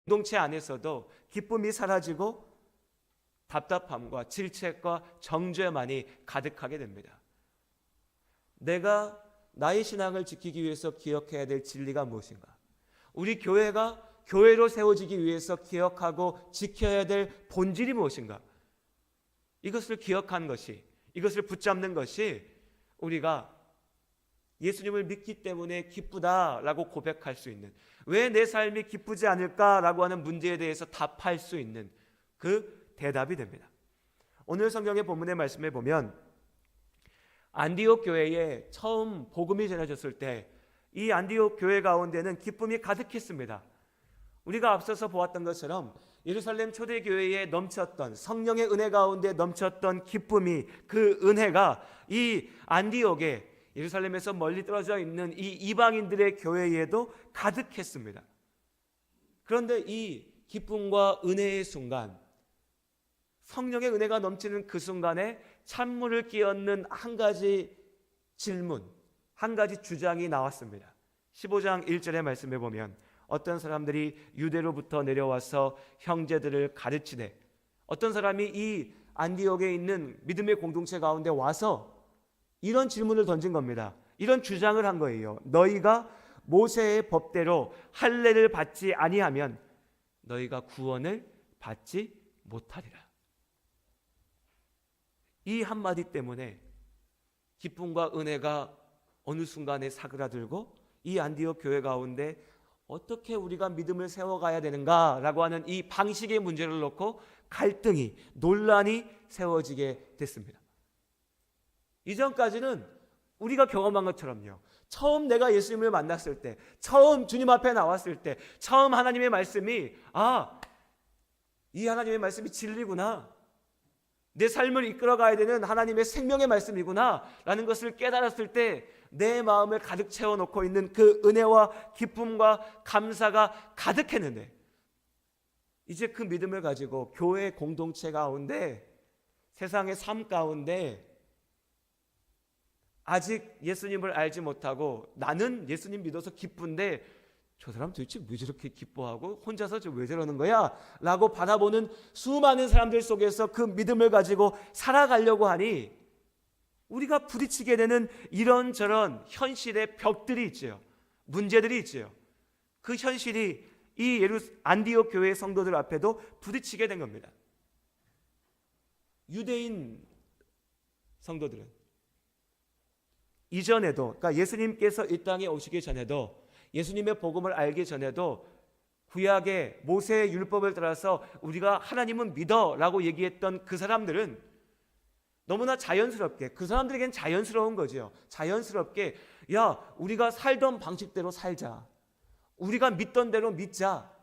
공동체 안에서도 기쁨이 사라지고 답답함과 질책과 정죄만이 가득하게 됩니다. 내가 나의 신앙을 지키기 위해서 기억해야 될 진리가 무엇인가? 우리 교회가 교회로 세워지기 위해서 기억하고 지켜야 될 본질이 무엇인가? 이것을 기억한 것이, 이것을 붙잡는 것이 우리가 예수님을 믿기 때문에 기쁘다라고 고백할 수 있는, 왜 내 삶이 기쁘지 않을까라고 하는 문제에 대해서 답할 수 있는 그 대답이 됩니다. 오늘 성경의 본문의 말씀에 보면 안디옥 교회에 처음 복음이 전해졌을 때 이 안디옥 교회 가운데는 기쁨이 가득했습니다. 우리가 앞서서 보았던 것처럼 예루살렘 초대교회에 넘쳤던 성령의 은혜 가운데 넘쳤던 기쁨이, 그 은혜가 이 안디옥에, 예루살렘에서 멀리 떨어져 있는 이 이방인들의 교회에도 가득했습니다. 그런데 이 기쁨과 은혜의 순간, 성령의 은혜가 넘치는 그 순간에 찬물을 끼얹는 한 가지 질문, 한 가지 주장이 나왔습니다. 15장 1절의 말씀에 보면 어떤 사람들이 유대로부터 내려와서 형제들을 가르치되, 어떤 사람이 이 안디옥에 있는 믿음의 공동체 가운데 와서 이런 질문을 던진 겁니다. 이런 주장을 한 거예요. 너희가 모세의 법대로 할례를 받지 아니하면 너희가 구원을 받지 못하리라. 이 한마디 때문에 기쁨과 은혜가 어느 순간에 사그라들고 이 안디옥 교회 가운데 어떻게 우리가 믿음을 세워가야 되는가라고 하는 이 방식의 문제를 놓고 갈등이, 논란이 세워지게 됐습니다. 이전까지는 우리가 경험한 것처럼요, 처음 내가 예수님을 만났을 때, 처음 주님 앞에 나왔을 때, 처음 하나님의 말씀이, 이 하나님의 말씀이 진리구나, 내 삶을 이끌어가야 되는 하나님의 생명의 말씀이구나 라는 것을 깨달았을 때 내 마음을 가득 채워놓고 있는 그 은혜와 기쁨과 감사가 가득했는데, 이제 그 믿음을 가지고 교회 공동체 가운데, 세상의 삶 가운데 아직 예수님을 알지 못하고 나는 예수님 믿어서 기쁜데 저 사람 도대체 왜 저렇게 기뻐하고 혼자서 왜 저러는 거야? 라고 바라보는 수많은 사람들 속에서 그 믿음을 가지고 살아가려고 하니 우리가 부딪히게 되는 이런저런 현실의 벽들이 있지요. 문제들이 있지요. 그 현실이 이 안디옥 교회의 성도들 앞에도 부딪히게 된 겁니다. 유대인 성도들은 이전에도, 그러니까 예수님께서 이 땅에 오시기 전에도, 예수님의 복음을 알기 전에도 구약의 모세의 율법을 따라서 우리가 하나님은 믿어 라고 얘기했던 그 사람들은 너무나 자연스럽게, 그 사람들에겐 자연스러운 거죠. 자연스럽게 우리가 살던 방식대로 살자, 우리가 믿던 대로 믿자,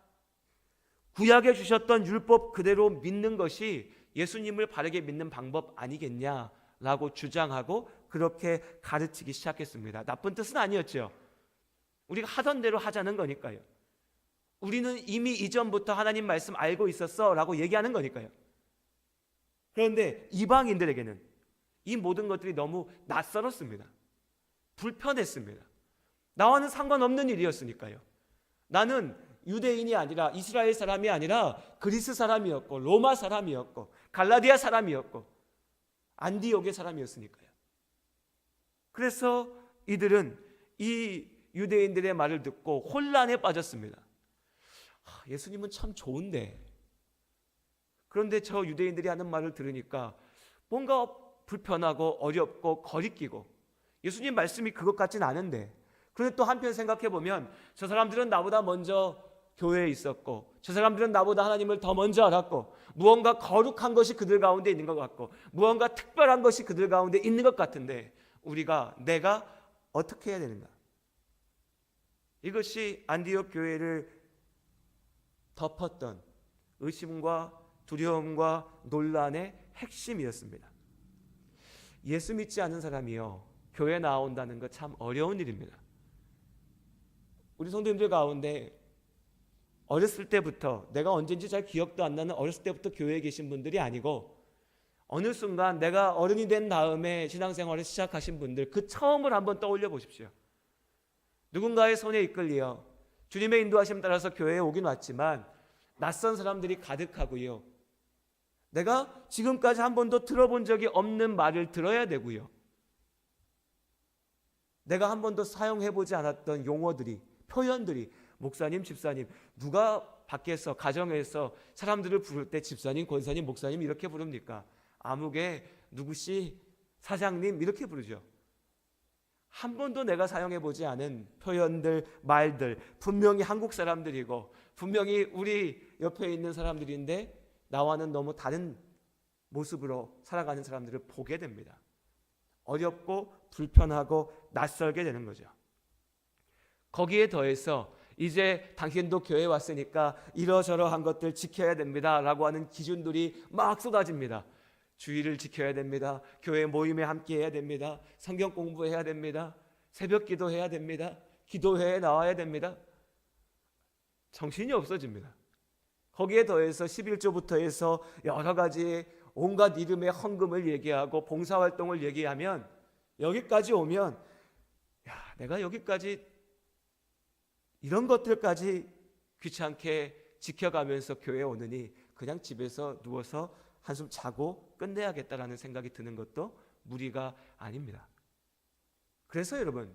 구약에 주셨던 율법 그대로 믿는 것이 예수님을 바르게 믿는 방법 아니겠냐라고 주장하고 그렇게 가르치기 시작했습니다. 나쁜 뜻은 아니었죠. 우리가 하던 대로 하자는 거니까요. 우리는 이미 이전부터 하나님 말씀 알고 있었어 라고 얘기하는 거니까요. 그런데 이방인들에게는 이 모든 것들이 너무 낯설었습니다. 불편했습니다. 나와는 상관없는 일이었으니까요. 나는 유대인이 아니라, 이스라엘 사람이 아니라 그리스 사람이었고, 로마 사람이었고, 갈라디아 사람이었고, 안디옥의 사람이었으니까요. 그래서 이들은 이 유대인들의 말을 듣고 혼란에 빠졌습니다. 예수님은 참 좋은데, 그런데 저 유대인들이 하는 말을 들으니까 뭔가 불편하고 어렵고 거리끼고, 예수님 말씀이 그것 같진 않은데, 그런데 또 한편 생각해 보면 저 사람들은 나보다 먼저 교회에 있었고, 저 사람들은 나보다 하나님을 더 먼저 알았고, 무언가 거룩한 것이 그들 가운데 있는 것 같고, 무언가 특별한 것이 그들 가운데 있는 것 같은데 내가 어떻게 해야 되는가? 이것이 안디옥 교회를 덮었던 의심과 두려움과 논란의 핵심이었습니다. 예수 믿지 않은 사람이요, 교회 나온다는 거 참 어려운 일입니다. 우리 성도님들 가운데 어렸을 때부터, 내가 언젠지 잘 기억도 안 나는 어렸을 때부터 교회에 계신 분들이 아니고, 어느 순간 내가 어른이 된 다음에 신앙생활을 시작하신 분들, 그 처음을 한번 떠올려 보십시오. 누군가의 손에 이끌려 주님의 인도하심 따라서 교회에 오긴 왔지만 낯선 사람들이 가득하고요. 내가 지금까지 한 번도 들어본 적이 없는 말을 들어야 되고요. 내가 한 번도 사용해보지 않았던 용어들이, 표현들이, 목사님, 집사님, 누가 밖에서 가정에서 사람들을 부를 때 집사님, 권사님, 목사님 이렇게 부릅니까? 아무개, 누구씨, 사장님 이렇게 부르죠. 한 번도 내가 사용해보지 않은 표현들, 말들, 분명히 한국 사람들이고 분명히 우리 옆에 있는 사람들인데 나와는 너무 다른 모습으로 살아가는 사람들을 보게 됩니다. 어렵고 불편하고 낯설게 되는 거죠. 거기에 더해서 이제 당신도 교회에 왔으니까 이러저러한 것들 지켜야 됩니다 라고 하는 기준들이 막 쏟아집니다. 주의를 지켜야 됩니다. 교회 모임에 함께 해야 됩니다. 성경 공부해야 됩니다. 새벽 기도해야 됩니다. 기도회에 나와야 됩니다. 정신이 없어집니다. 거기에 더해서 11조부터 해서 여러 가지 온갖 이름의 헌금을 얘기하고 봉사활동을 얘기하면 여기까지 오면 내가 여기까지 이런 것들까지 귀찮게 지켜가면서 교회에 오느니 그냥 집에서 누워서 한숨 자고 끝내야겠다라는 생각이 드는 것도 무리가 아닙니다. 그래서 여러분,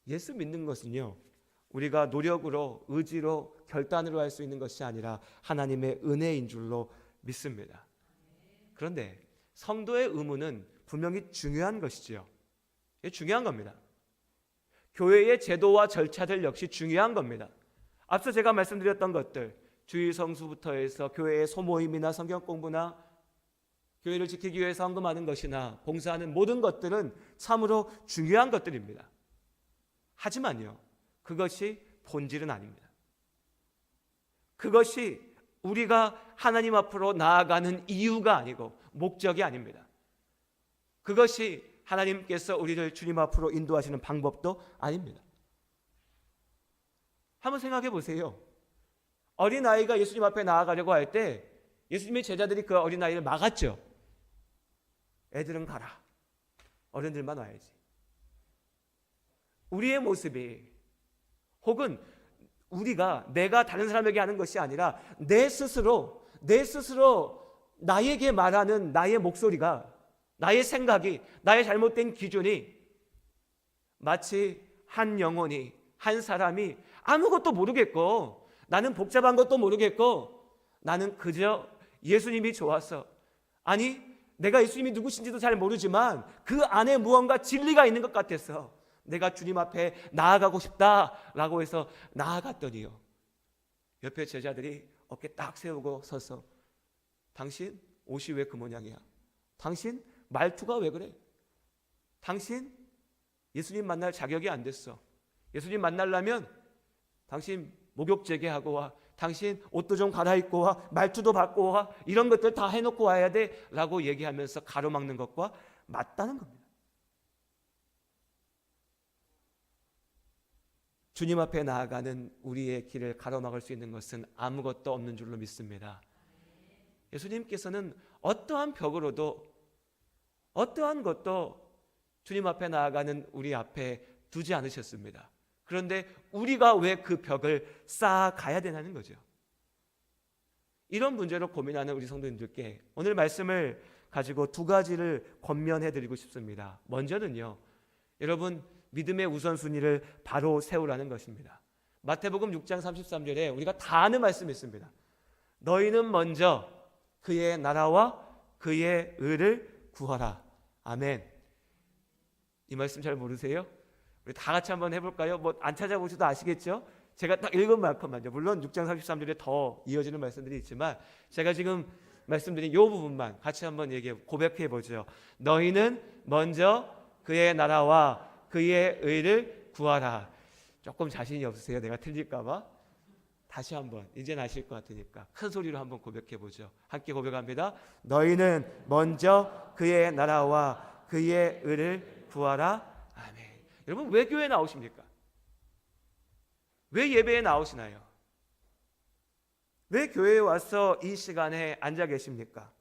예수 믿는 것은요, 우리가 노력으로, 의지로, 결단으로 할 수 있는 것이 아니라 하나님의 은혜인 줄로 믿습니다. 그런데 성도의 의무는 분명히 중요한 것이지요. 중요한 겁니다. 교회의 제도와 절차들 역시 중요한 겁니다. 앞서 제가 말씀드렸던 것들, 주일 성수부터 해서 교회의 소모임이나 성경 공부나 교회를 지키기 위해서 헌금하는 것이나 봉사하는 모든 것들은 참으로 중요한 것들입니다. 하지만요, 그것이 본질은 아닙니다. 그것이 우리가 하나님 앞으로 나아가는 이유가 아니고 목적이 아닙니다. 그것이 하나님께서 우리를 주님 앞으로 인도하시는 방법도 아닙니다. 한번 생각해 보세요. 어린아이가 예수님 앞에 나아가려고 할 때 예수님의 제자들이 그 어린아이를 막았죠. 애들은 가라. 어른들만 와야지. 우리의 모습이 혹은 내가 다른 사람에게 하는 것이 아니라 내 스스로 나에게 말하는 나의 목소리가, 나의 생각이, 나의 잘못된 기준이 마치 한 영혼이, 한 사람이 아무것도 모르겠고 나는 복잡한 것도 모르겠고 나는 그저 예수님이 좋아서, 아니 내가 예수님이 누구신지도 잘 모르지만 그 안에 무언가 진리가 있는 것 같아서 내가 주님 앞에 나아가고 싶다라고 해서 나아갔더니요, 옆에 제자들이 어깨 딱 세우고 서서 당신 옷이 왜 그 모양이야? 당신 말투가 왜 그래? 당신 예수님 만날 자격이 안 됐어. 예수님 만나려면 당신 목욕 재개하고 와. 당신 옷도 좀 갈아입고 와. 말투도 바꾸고 와. 이런 것들 다 해놓고 와야 돼 라고 얘기하면서 가로막는 것과 맞다는 겁니다. 주님 앞에 나아가는 우리의 길을 가로막을 수 있는 것은 아무것도 없는 줄로 믿습니다. 예수님께서는 어떠한 벽으로도, 어떠한 것도 주님 앞에 나아가는 우리 앞에 두지 않으셨습니다. 그런데 우리가 왜 그 벽을 쌓아가야 되냐는 거죠. 이런 문제로 고민하는 우리 성도님들께 오늘 말씀을 가지고 두 가지를 권면해드리고 싶습니다. 먼저는요, 여러분 믿음의 우선순위를 바로 세우라는 것입니다. 마태복음 6장 33절에 우리가 다 아는 말씀이 있습니다. 너희는 먼저 그의 나라와 그의 의를 구하라. 아멘. 이 말씀 잘 모르세요? 우리 다 같이 한번 해볼까요? 뭐 안 찾아보셔도 아시겠죠? 제가 딱 읽은 만큼만요. 물론 6장 33절에 더 이어지는 말씀들이 있지만 제가 지금 말씀드린 이 부분만 같이 한번 고백해 보죠. 너희는 먼저 그의 나라와 그의 의를 구하라. 조금 자신이 없으세요? 내가 틀릴까 봐? 다시 한번, 이제는 아실 것 같으니까 큰 소리로 한번 고백해 보죠. 함께 고백합니다. 너희는 먼저 그의 나라와 그의 의를 구하라. 아멘. 여러분 왜 교회에 나오십니까? 왜 예배에 나오시나요? 왜 교회에 와서 이 시간에 앉아 계십니까?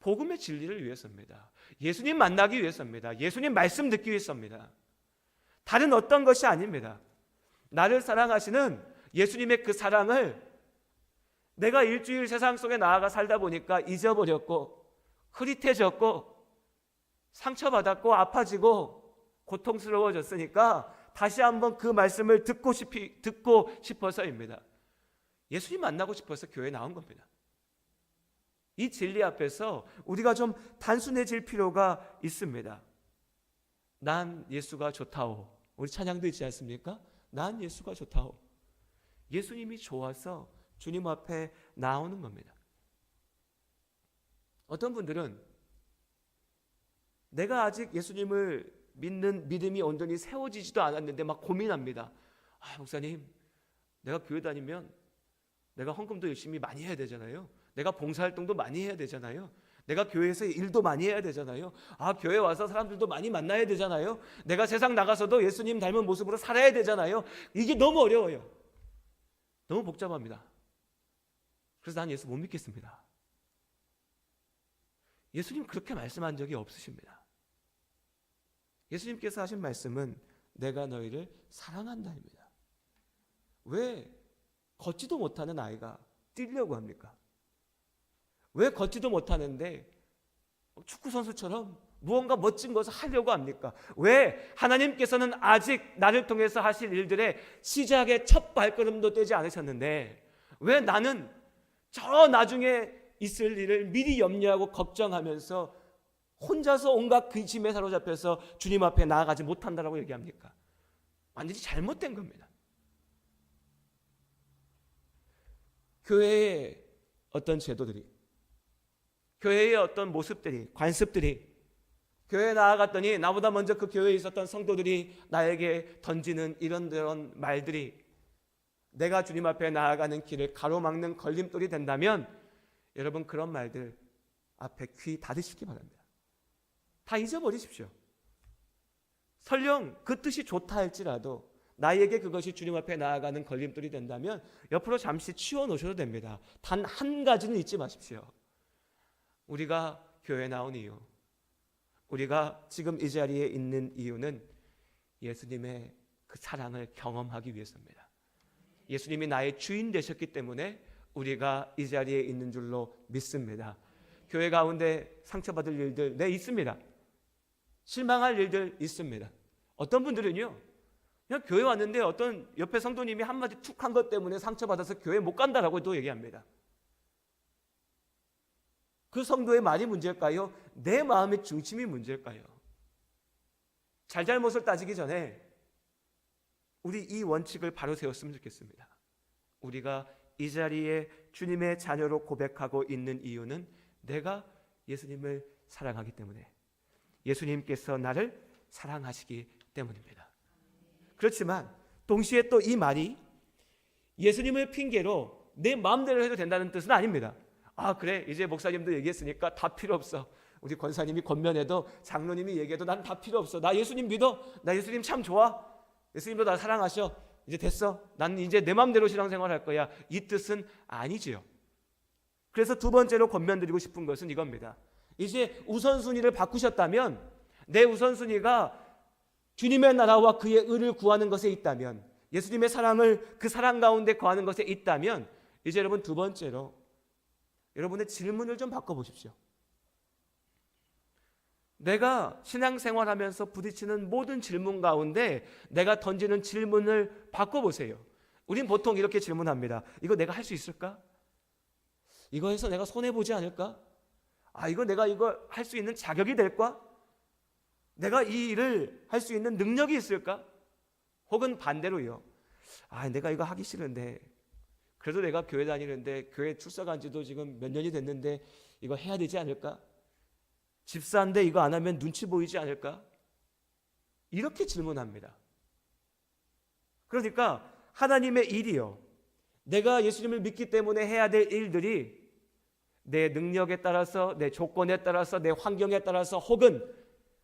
복음의 진리를 위해서입니다. 예수님 만나기 위해서입니다. 예수님 말씀 듣기 위해서입니다. 다른 어떤 것이 아닙니다. 나를 사랑하시는 예수님의 그 사랑을 내가 일주일 세상 속에 나아가 살다 보니까 잊어버렸고 흐릿해졌고 상처받았고 아파지고 고통스러워졌으니까 다시 한번 그 말씀을 듣고 싶어서입니다. 예수님 만나고 싶어서 교회에 나온 겁니다. 이 진리 앞에서 우리가 좀 단순해질 필요가 있습니다. 난 예수가 좋다오. 우리 찬양도 있지 않습니까? 난 예수가 좋다오. 예수님이 좋아서 주님 앞에 나오는 겁니다. 어떤 분들은 내가 아직 예수님을 믿는 믿음이 온전히 세워지지도 않았는데 막 고민합니다. 목사님, 내가 교회 다니면 내가 헌금도 열심히 많이 해야 되잖아요. 내가 봉사활동도 많이 해야 되잖아요. 내가 교회에서 일도 많이 해야 되잖아요. 교회 와서 사람들도 많이 만나야 되잖아요. 내가 세상 나가서도 예수님 닮은 모습으로 살아야 되잖아요. 이게 너무 어려워요. 너무 복잡합니다. 그래서 난 예수 못 믿겠습니다. 예수님 그렇게 말씀한 적이 없으십니다. 예수님께서 하신 말씀은 내가 너희를 사랑한다입니다. 왜 걷지도 못하는 아이가 뛰려고 합니까? 왜 걷지도 못하는데 축구 선수처럼 무언가 멋진 것을 하려고 합니까? 왜 하나님께서는 아직 나를 통해서 하실 일들의 시작의 첫 발걸음도 떼지 않으셨는데 왜 나는 저 나중에 있을 일을 미리 염려하고 걱정하면서 혼자서 온갖 근심에 사로잡혀서 주님 앞에 나아가지 못한다라고 얘기합니까? 완전히 잘못된 겁니다. 교회의 어떤 제도들이, 교회의 어떤 모습들이, 관습들이, 교회에 나아갔더니 나보다 먼저 그 교회에 있었던 성도들이 나에게 던지는 이런저런 말들이 내가 주님 앞에 나아가는 길을 가로막는 걸림돌이 된다면 여러분 그런 말들 앞에 귀 닫으시기 바랍니다. 다 잊어버리십시오. 설령 그 뜻이 좋다 할지라도 나에게 그것이 주님 앞에 나아가는 걸림돌이 된다면 옆으로 잠시 치워놓으셔도 됩니다. 단 한 가지는 잊지 마십시오. 우리가 교회에 나온 이유, 우리가 지금 이 자리에 있는 이유는 예수님의 그 사랑을 경험하기 위해서입니다. 예수님이 나의 주인 되셨기 때문에 우리가 이 자리에 있는 줄로 믿습니다. 교회 가운데 상처받을 일들 있습니다. 실망할 일들 있습니다. 어떤 분들은요, 그냥 교회 왔는데 어떤 옆에 성도님이 한마디 툭 한 것 때문에 상처받아서 교회 못 간다라고도 얘기합니다. 그 성도의 말이 문제일까요? 내 마음의 중심이 문제일까요? 잘잘못을 따지기 전에 우리 이 원칙을 바로 세웠으면 좋겠습니다. 우리가 이 자리에 주님의 자녀로 고백하고 있는 이유는 내가 예수님을 사랑하기 때문에, 예수님께서 나를 사랑하시기 때문입니다. 그렇지만 동시에 또 이 말이 예수님을 핑계로 내 마음대로 해도 된다는 뜻은 아닙니다. 그래, 이제 목사님도 얘기했으니까 다 필요 없어. 우리 권사님이 권면해도 장로님이 얘기해도 난 다 필요 없어. 나 예수님 믿어. 나 예수님 참 좋아. 예수님도 나 사랑하셔. 이제 됐어. 난 이제 내 마음대로 신앙생활 할 거야. 이 뜻은 아니지요. 그래서 두 번째로 권면드리고 싶은 것은 이겁니다. 이제 우선순위를 바꾸셨다면, 내 우선순위가 주님의 나라와 그의 의를 구하는 것에 있다면, 예수님의 사랑을 그 사랑 가운데 거하는 것에 있다면, 이제 여러분 두 번째로 여러분의 질문을 좀 바꿔보십시오. 내가 신앙생활하면서 부딪히는 모든 질문 가운데 내가 던지는 질문을 바꿔보세요. 우린 보통 이렇게 질문합니다. 이거 내가 할 수 있을까? 이거 해서 내가 손해보지 않을까? 내가 이거 할 수 있는 자격이 될까? 내가 이 일을 할 수 있는 능력이 있을까? 혹은 반대로요. 내가 이거 하기 싫은데, 그래도 내가 교회 다니는데, 교회 출석한 지도 지금 몇 년이 됐는데 이거 해야 되지 않을까? 집사인데 이거 안 하면 눈치 보이지 않을까? 이렇게 질문합니다. 그러니까 하나님의 일이요, 내가 예수님을 믿기 때문에 해야 될 일들이 내 능력에 따라서, 내 조건에 따라서, 내 환경에 따라서, 혹은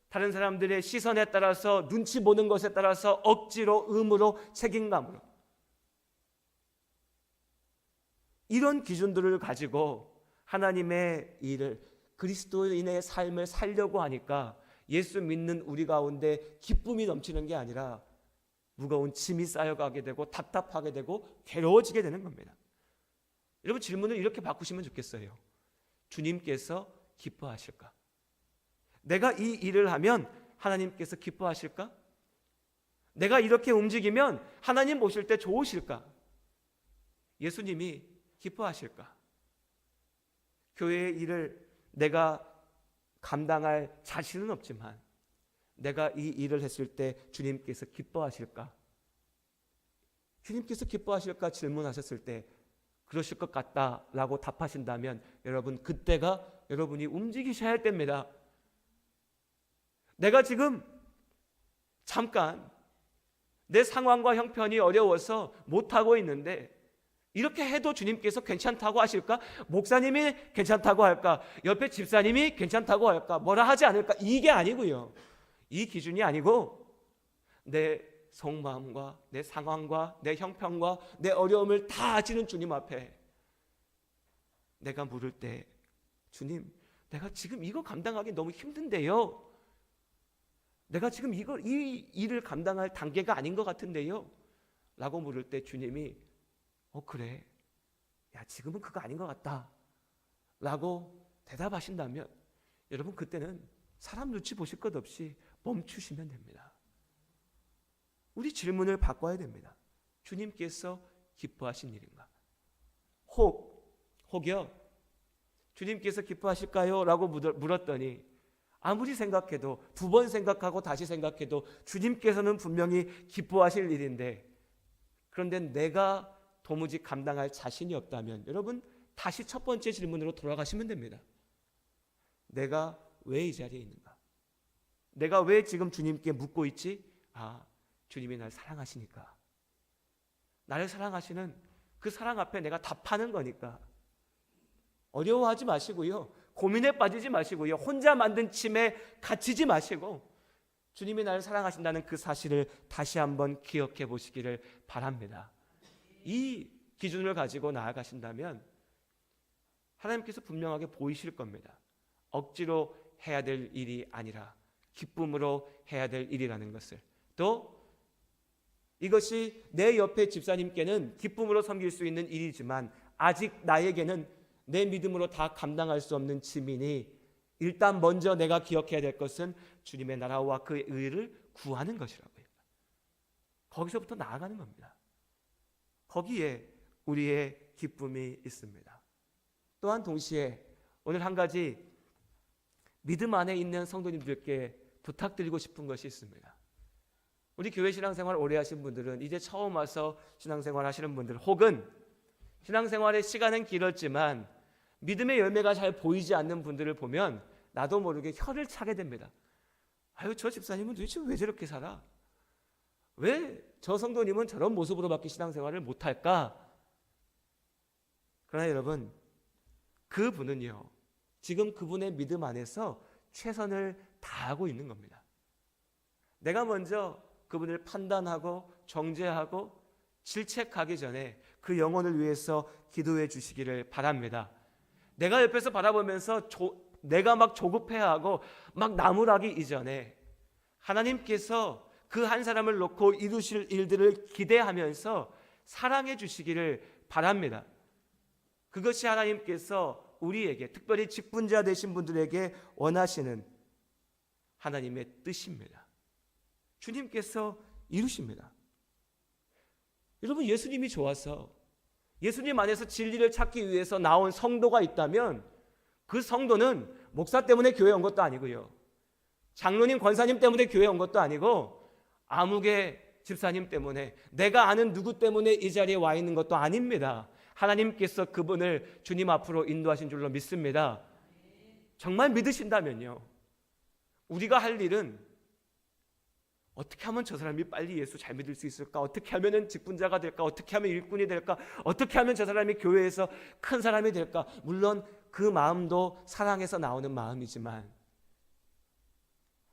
다른 사람들의 시선에 따라서, 눈치 보는 것에 따라서 억지로, 의무로, 책임감으로, 이런 기준들을 가지고 하나님의 일을, 그리스도인의 삶을 살려고 하니까 예수 믿는 우리 가운데 기쁨이 넘치는 게 아니라 무거운 짐이 쌓여가게 되고 답답하게 되고 괴로워지게 되는 겁니다. 여러분 질문을 이렇게 바꾸시면 좋겠어요. 주님께서 기뻐하실까? 내가 이 일을 하면 하나님께서 기뻐하실까? 내가 이렇게 움직이면 하나님 보실 때 좋으실까? 예수님이 기뻐하실까? 교회의 일을 내가 감당할 자신은 없지만 내가 이 일을 했을 때 주님께서 기뻐하실까? 주님께서 기뻐하실까 질문하셨을 때 그러실 것 같다라고 답하신다면 여러분 그때가 여러분이 움직이셔야 할 때입니다. 내가 지금 잠깐 내 상황과 형편이 어려워서 못하고 있는데 이렇게 해도 주님께서 괜찮다고 하실까? 목사님이 괜찮다고 할까? 옆에 집사님이 괜찮다고 할까? 뭐라 하지 않을까? 이게 아니고요. 이 기준이 아니고 내 속마음과 내 상황과 내 형편과 내 어려움을 다 아시는 주님 앞에 내가 물을 때 주님, 내가 지금 이거 감당하기 너무 힘든데요. 내가 지금 이 일을 감당할 단계가 아닌 것 같은데요. 라고 물을 때 주님이 그래. 야, 지금은 그거 아닌 것 같다. 라고 대답하신다면 여러분 그때는 사람 눈치 보실 것 없이 멈추시면 됩니다. 우리 질문을 바꿔야 됩니다. 주님께서 기뻐하신 일인가? 혹여 주님께서 기뻐하실까요? 라고 물었더니 아무리 생각해도 두 번 생각하고 다시 생각해도 주님께서는 분명히 기뻐하실 일인데 그런데 내가 도무지 감당할 자신이 없다면 여러분 다시 첫 번째 질문으로 돌아가시면 됩니다. 내가 왜 이 자리에 있는가? 내가 왜 지금 주님께 묻고 있지? 주님이 날 사랑하시니까. 나를 사랑하시는 그 사랑 앞에 내가 답하는 거니까. 어려워하지 마시고요. 고민에 빠지지 마시고요. 혼자 만든 침에 갇히지 마시고 주님이 나를 사랑하신다는 그 사실을 다시 한번 기억해 보시기를 바랍니다. 이 기준을 가지고 나아가신다면 하나님께서 분명하게 보이실 겁니다. 억지로 해야 될 일이 아니라 기쁨으로 해야 될 일이라는 것을. 또 이것이 내 옆에 집사님께는 기쁨으로 섬길 수 있는 일이지만 아직 나에게는 내 믿음으로 다 감당할 수 없는 짐이니 일단 먼저 내가 기억해야 될 것은 주님의 나라와 그 의를 구하는 것이라고요. 거기서부터 나아가는 겁니다. 거기에 우리의 기쁨이 있습니다. 또한 동시에 오늘 한 가지 믿음 안에 있는 성도님들께 부탁드리고 싶은 것이 있습니다. 우리 교회 신앙생활 오래 하신 분들은 이제 처음 와서 신앙생활 하시는 분들 혹은 신앙생활의 시간은 길었지만 믿음의 열매가 잘 보이지 않는 분들을 보면 나도 모르게 혀를 차게 됩니다. 저 집사님은 도대체 왜 저렇게 살아? 왜 저 성도님은 저런 모습으로밖에 신앙생활을 못할까? 그러나 여러분 그분은요 지금 그분의 믿음 안에서 최선을 다하고 있는 겁니다. 내가 먼저 그분을 판단하고 정죄하고 질책하기 전에 그 영혼을 위해서 기도해 주시기를 바랍니다. 내가 옆에서 바라보면서 내가 막 조급해하고 막 나무라기 이전에 하나님께서 그 한 사람을 놓고 이루실 일들을 기대하면서 사랑해 주시기를 바랍니다. 그것이 하나님께서 우리에게 특별히 직분자 되신 분들에게 원하시는 하나님의 뜻입니다. 주님께서 이루십니다. 여러분 예수님이 좋아서 예수님 안에서 진리를 찾기 위해서 나온 성도가 있다면 그 성도는 목사 때문에 교회 온 것도 아니고요. 장로님 권사님 때문에 교회 온 것도 아니고 아무개 집사님 때문에 내가 아는 누구 때문에 이 자리에 와 있는 것도 아닙니다. 하나님께서 그분을 주님 앞으로 인도하신 줄로 믿습니다. 정말 믿으신다면요. 우리가 할 일은 어떻게 하면 저 사람이 빨리 예수 잘 믿을 수 있을까? 어떻게 하면 직분자가 될까? 어떻게 하면 일꾼이 될까? 어떻게 하면 저 사람이 교회에서 큰 사람이 될까? 물론 그 마음도 사랑에서 나오는 마음이지만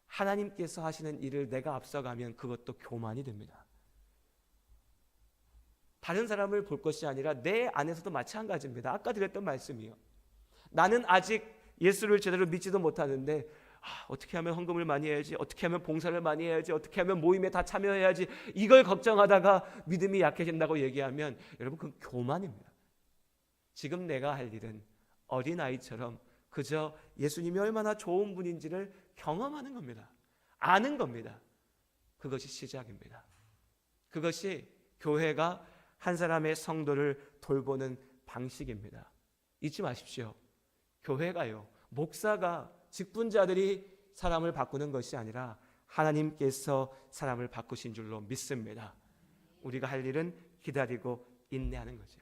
하나님께서 하시는 일을 내가 앞서가면 그것도 교만이 됩니다. 다른 사람을 볼 것이 아니라 내 안에서도 마찬가지입니다. 아까 드렸던 말씀이요. 나는 아직 예수를 제대로 믿지도 못하는데 어떻게 하면 헌금을 많이 해야지, 어떻게 하면 봉사를 많이 해야지, 어떻게 하면 모임에 다 참여해야지, 이걸 걱정하다가 믿음이 약해진다고 얘기하면 여러분 그건 교만입니다. 지금 내가 할 일은 어린아이처럼 그저 예수님이 얼마나 좋은 분인지를 경험하는 겁니다. 아는 겁니다. 그것이 시작입니다. 그것이 교회가 한 사람의 성도를 돌보는 방식입니다. 잊지 마십시오. 교회가요, 목사가, 직분자들이 사람을 바꾸는 것이 아니라 하나님께서 사람을 바꾸신 줄로 믿습니다. 우리가 할 일은 기다리고 인내하는 거죠.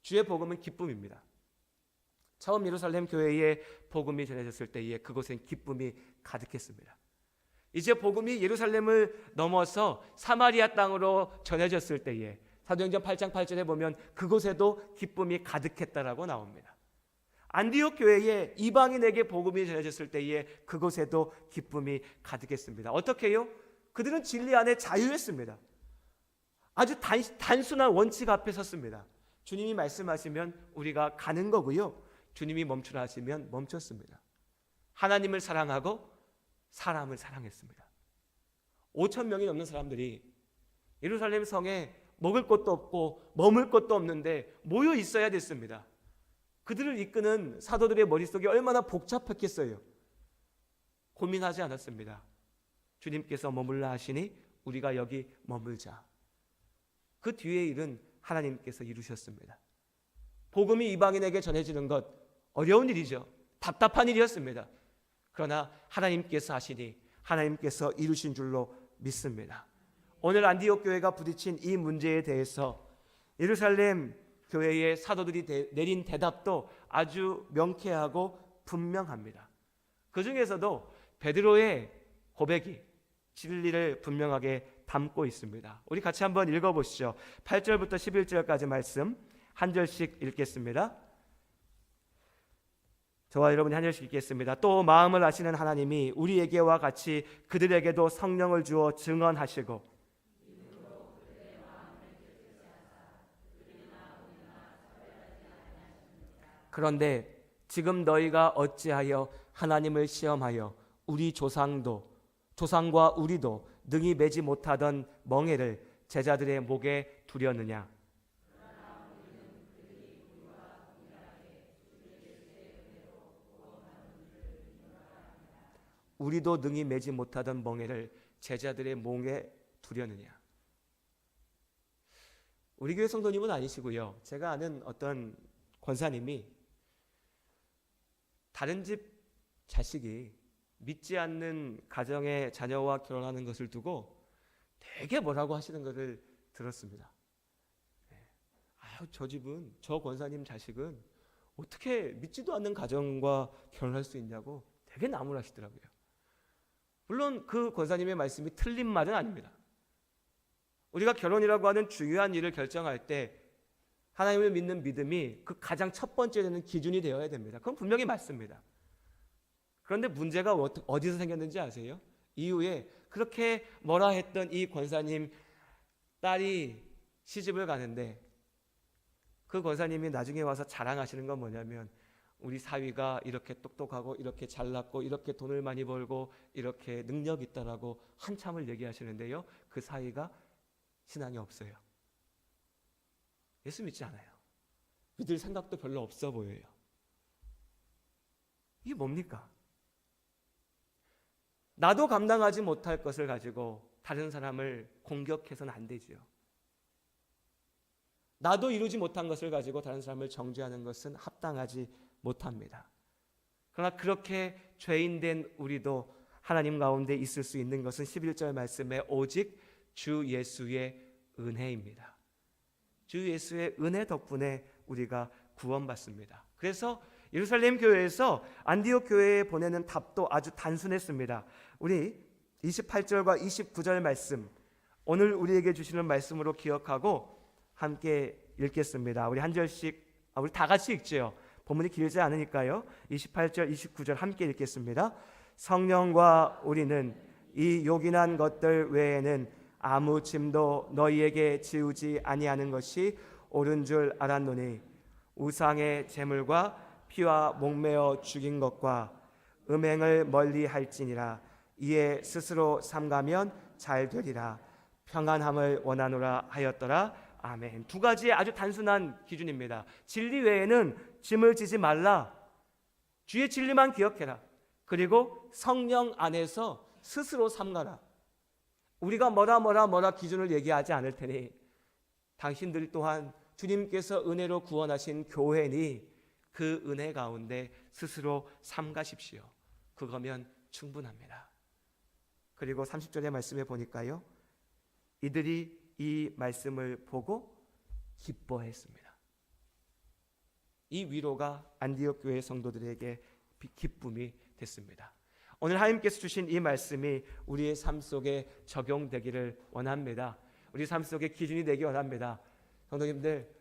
주의 복음은 기쁨입니다. 처음 예루살렘 교회에 복음이 전해졌을 때에 그곳엔 기쁨이 가득했습니다. 이제 복음이 예루살렘을 넘어서 사마리아 땅으로 전해졌을 때에 사도행전 8장 8절에 보면 그곳에도 기쁨이 가득했다라고 나옵니다. 안디옥 교회에 이방인에게 복음이 전해졌을 때에 그곳에도 기쁨이 가득했습니다. 어떻게 해요? 그들은 진리 안에 자유했습니다. 아주 단순한 원칙 앞에 섰습니다. 주님이 말씀하시면 우리가 가는 거고요, 주님이 멈추라 하시면 멈췄습니다. 하나님을 사랑하고 사람을 사랑했습니다. 5천 명이 넘는 사람들이 예루살렘 성에 먹을 것도 없고 머물 것도 없는데 모여 있어야 됐습니다. 그들을 이끄는 사도들의 머릿속이 얼마나 복잡했겠어요. 고민하지 않았습니다. 주님께서 머물라 하시니 우리가 여기 머물자. 그 뒤의 일은 하나님께서 이루셨습니다. 복음이 이방인에게 전해지는 것 어려운 일이죠. 답답한 일이었습니다. 그러나 하나님께서 하시니 하나님께서 이루신 줄로 믿습니다. 오늘 안디옥 교회가 부딪힌 이 문제에 대해서 예루살렘 교회의 사도들이 내린 대답도 아주 명쾌하고 분명합니다. 그 중에서도 베드로의 고백이 진리를 분명하게 담고 있습니다. 우리 같이 한번 읽어보시죠. 8절부터 11절까지 말씀 한 절씩 읽겠습니다. 저와 여러분이 한 절씩 읽겠습니다. 또 마음을 아시는 하나님이 우리에게와 같이 그들에게도 성령을 주어 증언하시고 그런데 지금 너희가 어찌하여 하나님을 시험하여 우리 조상과 우리도 능히 매지 못하던 멍에를 제자들의 목에 두려느냐. 우리도 능히 매지 못하던 멍에를 제자들의 목에 두려느냐. 우리 교회 성도님은 아니시고요, 제가 아는 어떤 권사님이 다른 집 자식이 믿지 않는 가정의 자녀와 결혼하는 것을 두고 되게 뭐라고 하시는 것을 들었습니다. 저 집은, 저 권사님 자식은 어떻게 믿지도 않는 가정과 결혼할 수 있냐고 되게 나무라시더라고요. 물론 그 권사님의 말씀이 틀린 말은 아닙니다. 우리가 결혼이라고 하는 중요한 일을 결정할 때 하나님을 믿는 믿음이 그 가장 첫 번째 되는 기준이 되어야 됩니다. 그건 분명히 맞습니다. 그런데 문제가 어디서 생겼는지 아세요? 이후에 그렇게 뭐라 했던 이 권사님 딸이 시집을 가는데 그 권사님이 나중에 와서 자랑하시는 건 뭐냐면 우리 사위가 이렇게 똑똑하고 이렇게 잘났고 이렇게 돈을 많이 벌고 이렇게 능력 있다라고 한참을 얘기하시는데요, 그 사위가 신앙이 없어요. 예수 믿지 않아요. 믿을 생각도 별로 없어 보여요. 이게 뭡니까? 나도 감당하지 못할 것을 가지고 다른 사람을 공격해서는 안 되지요. 나도 이루지 못한 것을 가지고 다른 사람을 정죄하는 것은 합당하지 못합니다. 그러나 그렇게 죄인된 우리도 하나님 가운데 있을 수 있는 것은 11절 말씀에 오직 주 예수의 은혜입니다. 주 예수의 은혜 덕분에 우리가 구원받습니다. 그래서 예루살렘 교회에서 안디옥 교회에 보내는 답도 아주 단순했습니다. 우리 28절과 29절 말씀, 오늘 우리에게 주시는 말씀으로 기억하고 함께 읽겠습니다. 우리 한 절씩, 우리 다 같이 읽죠. 본문이 길지 않으니까요. 28절, 29절 함께 읽겠습니다. 성령과 우리는 이 요긴한 것들 외에는 아무 짐도 너희에게 지우지 아니하는 것이 옳은 줄 알았노니 우상의 제물과 피와 목매어 죽인 것과 음행을 멀리 할지니라. 이에 스스로 삼가면 잘 되리라. 평안함을 원하노라 하였더라. 아멘. 두 가지의 아주 단순한 기준입니다. 진리 외에는 짐을 지지 말라. 주의 진리만 기억해라. 그리고 성령 안에서 스스로 삼가라. 우리가 뭐라 기준을 얘기하지 않을 테니 당신들 또한 주님께서 은혜로 구원하신 교회니 그 은혜 가운데 스스로 삼가십시오. 그거면 충분합니다. 그리고 30절의 말씀에 보니까요, 이들이 이 말씀을 보고 기뻐했습니다. 이 위로가 안디옥 교회 성도들에게 기쁨이 됐습니다. 오늘 하나님께서 주신 이 말씀이 우리의 삶 속에 적용되기를 원합니다. 우리 삶 속에 기준이 되기 원합니다. 성도님들,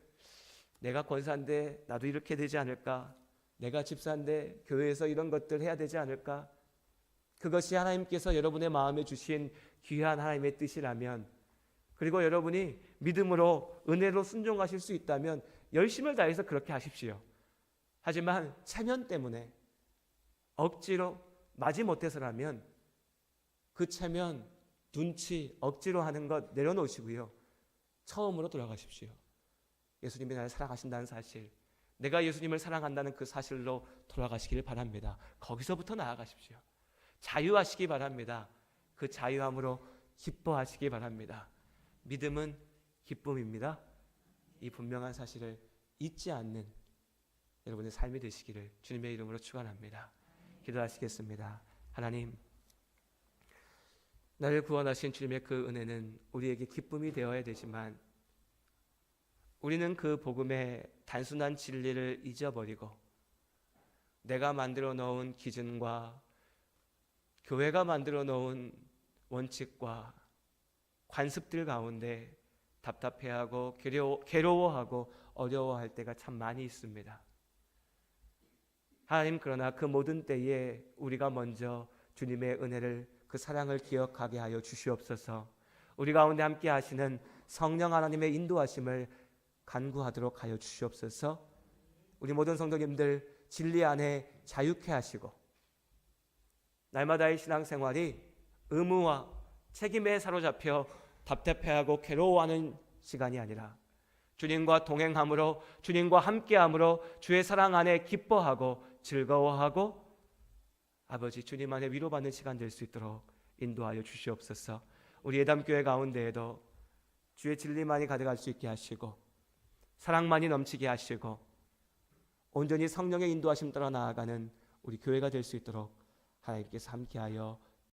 내가 권사인데 나도 이렇게 되지 않을까? 내가 집사인데 교회에서 이런 것들 해야 되지 않을까? 그것이 하나님께서 여러분의 마음에 주신 귀한 하나님의 뜻이라면, 그리고 여러분이 믿음으로 은혜로 순종하실 수 있다면 열심을 다해서 그렇게 하십시오. 하지만 체면 때문에 억지로 마지못해서라면 그 체면, 눈치, 억지로 하는 것 내려놓으시고요, 처음으로 돌아가십시오. 예수님이 나를 사랑하신다는 사실, 내가 예수님을 사랑한다는 그 사실로 돌아가시길 바랍니다. 거기서부터 나아가십시오. 자유하시기 바랍니다. 그 자유함으로 기뻐하시기 바랍니다. 믿음은 기쁨입니다. 이 분명한 사실을 잊지 않는 여러분의 삶이 되시기를 주님의 이름으로 축원합니다. 기도하시겠습니다. 하나님, 나를 구원하신 주님의 그 은혜는 우리에게 기쁨이 되어야 되지만 우리는 그 복음의 단순한 진리를 잊어버리고 내가 만들어 놓은 기준과 교회가 만들어 놓은 원칙과 관습들 가운데 답답해하고 괴로워하고 어려워할 때가 참 많이 있습니다. 하나님, 그러나 그 모든 때에 우리가 먼저 주님의 은혜를, 그 사랑을 기억하게 하여 주시옵소서. 우리 가운데 함께 하시는 성령 하나님의 인도하심을 간구하도록 하여 주시옵소서. 우리 모든 성도님들 진리 안에 자유케 하시고 날마다의 신앙생활이 의무와 책임에 사로잡혀 답답해하고 괴로워하는 시간이 아니라 주님과 동행함으로, 주님과 함께함으로 주의 사랑 안에 기뻐하고 즐거워하고 아버지 주님 안에 위로받는 시간 될 수 있도록 인도하여 주시옵소서. 우리 예담교회 가운데에도 주의 진리만이 가득할 수 있게 하시고 사랑만이 넘치게 하시고 온전히 성령의 인도하심 따라 나아가는 우리 교회가 될 수 있도록 하나님께서 함께하여